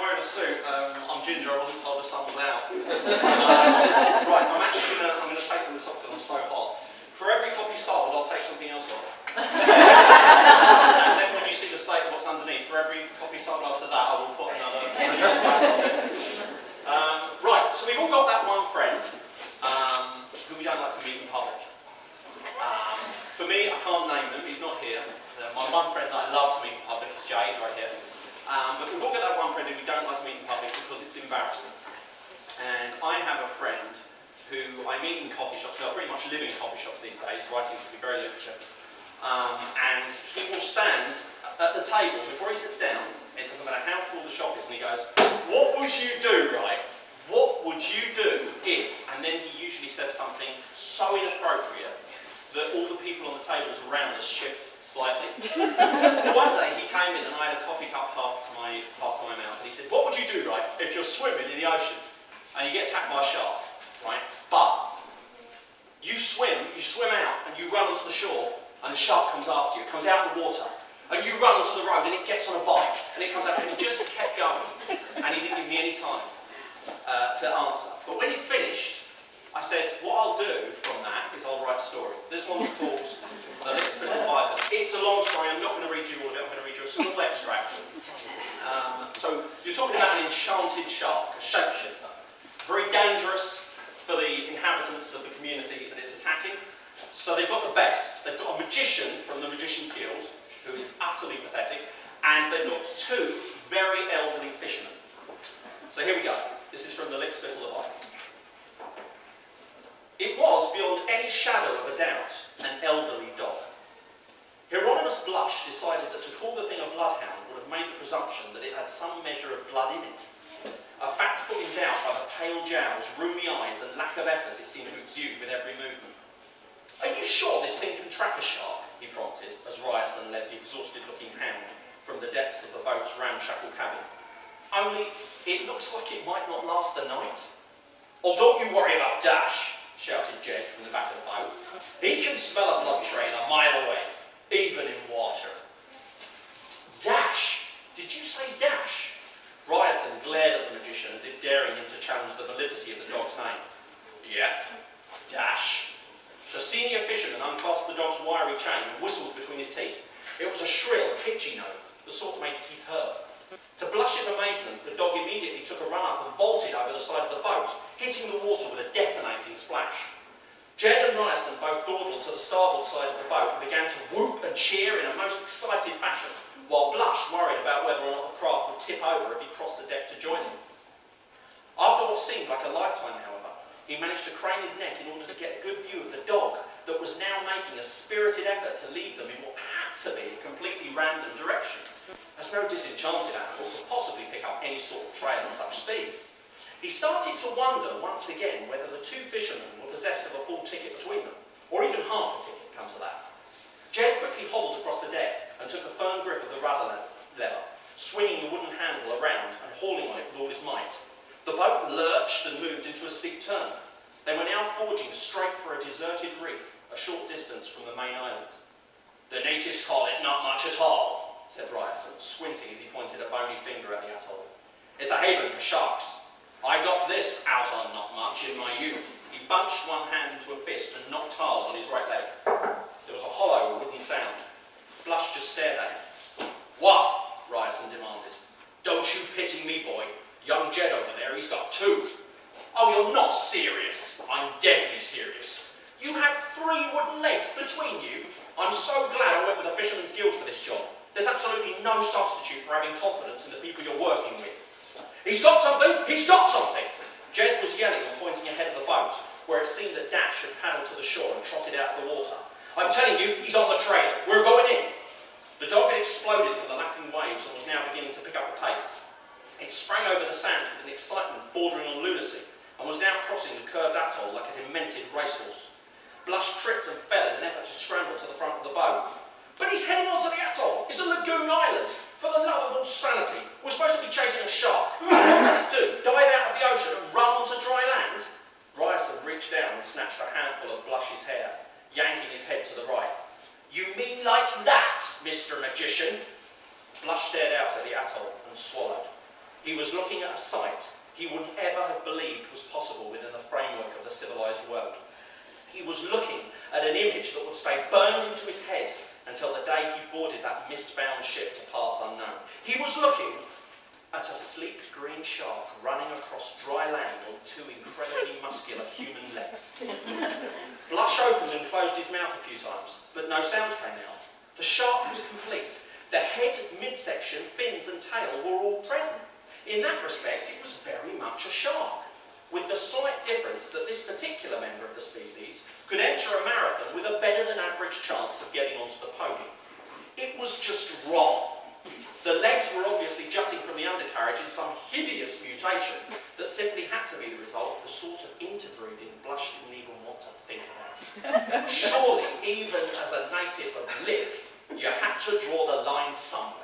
wearing a suit. I'm ginger, I wasn't told the sun was out. Right, I'm going to take some of this off because I'm so hot. For every copy sold, I'll take something else off. And then when you see the state of what's underneath, for every copy sold after that, I will put another right, so we've all got that one friend who we don't like to meet in public. For me, I can't name him, he's not here. My one friend that I love to meet in public is Jay, he's right here. But we've all got that one friend who we don't like to meet in public because it's embarrassing. And I have a friend who I meet in coffee shops. I pretty much live in coffee shops these days, writing can be very lucrative. And he will stand at the table before he sits down. It doesn't matter how full the shop is, and he goes, "What would you do, right? What would you do if?" And then he usually says something so inappropriate that all the people on the tables around us shift slightly. One day he came in and I had a coffee cup half to my mouth, and he said, "What would you do, right, if you're swimming in the ocean and you get attacked by a shark, right? But you swim out and you run onto the shore and the shark comes after you, it comes out of the water, and you run onto the road and it gets on a bike and it comes out," and he just kept going and he didn't give me any time to answer. But when he finished, I said, what I'll do from that is I'll write a story. This one's called The Lickspittle Leviathan. It's a long story, I'm not going to read you all of it, I'm going to read you a small extract. So you're talking about an enchanted shark, a shapeshifter. Very dangerous for the inhabitants of the community that it's attacking. So they've got the best. They've got a magician from the Magician's Guild, who is utterly pathetic, and they've got two very elderly fishermen. So here we go. This is from The Lickspittle Leviathan. It was, beyond any shadow of a doubt, an elderly dog. Hieronymus Blush decided that to call the thing a bloodhound would have made the presumption that it had some measure of blood in it. A fact put in doubt by the pale jowls, rheumy eyes, and lack of effort it seemed to exude with every movement. "Are you sure this thing can track a shark?" he prompted, as Ryerson led the exhausted-looking hound from the depths of the boat's ramshackle cabin. "Only, it looks like it might not last the night." "Oh, don't you worry about Dash," shouted Jed from the back of the boat. "He can smell a blood trail a mile away, even in water." "Dash? Did you say Dash?" Ryerson glared at the magician as if daring him to challenge the validity of the dog's name. "Yeah, Dash." The senior fisherman unclasped the dog's wiry chain and whistled between his teeth. It was a shrill, pitchy note, the sort that made your teeth hurt. To Blush's amazement, the dog immediately took a run up and vaulted over the side of the boat, hitting the water with a detonating splash. Jed and Ryerson both dawdled to the starboard side of the boat and began to whoop and cheer in a most excited fashion, while Blush worried about whether or not the craft would tip over if he crossed the deck to join them. After what seemed like a lifetime, however, he managed to crane his neck in order to get a good view of the dog that was now making a spirited effort to lead them in what had to be a completely random direction, as no disenchanted animal could possibly pick up any sort of trail at such speed. He started to wonder once again whether the two fishermen were possessed of a full ticket between them, or even half a ticket, come to that. Jed quickly hobbled across the deck and took a firm grip of the rudder lever, swinging the wooden handle around and hauling on it with all his might. The boat lurched and moved into a steep turn. They were now forging straight for a deserted reef, a short distance from the main island. "The natives call it not much at all," said Ryerson, squinting as he pointed a bony finger at the atoll. "It's a haven for sharks. I got this out on not much in my youth." He bunched one hand into a fist and knocked hard on his right leg. There was a hollow wooden sound. Blush just stared at him. "What?" Ryerson demanded. "Don't you pity me, boy. Young Jed over there, he's got two." "Oh, you're not serious." "I'm deadly serious. You have 3 wooden legs between you. I'm so glad I went with the Fisherman's Guild for this job. There's absolutely no substitute for having confidence in the people you're working with." "He's got something! He's got something!" Jed was yelling and pointing ahead of the boat, where it seemed that Dash had paddled to the shore and trotted out of the water. "I'm telling you, he's on the trail. We're going in." The dog had exploded from the lapping waves and was now beginning to pick up the pace. It sprang over the sands with an excitement bordering on lunacy and was now crossing the curved atoll like a demented racehorse. Blush tripped and fell in an effort to scramble to the front of the boat. "But he's heading onto the atoll! It's a lagoon island! For the love of all sanity! We're supposed to be chasing a shark! What did it do? Dive out of the ocean and run onto dry land?" Ryerson reached down and snatched a handful of Blush's hair, yanking his head to the right. "You mean like that, Mr. Magician?" Blush stared out at the atoll and swallowed. He was looking at a sight he would ever have believed was possible within the framework of the civilized world. He was looking at an image that would stay burned into his head until the day he boarded that mist-bound ship to parts unknown. He was looking at a sleek green shark running across dry land on two incredibly muscular human legs. Blush opened and closed his mouth a few times, but no sound came out. The shark was complete. The head, midsection, fins and tail were all present. In that respect, it was very much a shark, with the slight difference that this particular member of the species could enter a marathon with a better than average chance of getting onto the podium. It was just wrong. The legs were obviously jutting from the undercarriage in some hideous mutation that simply had to be the result of the sort of interbreeding Blush didn't even want to think about. Surely, even as a native of Lick, you had to draw the line somewhere.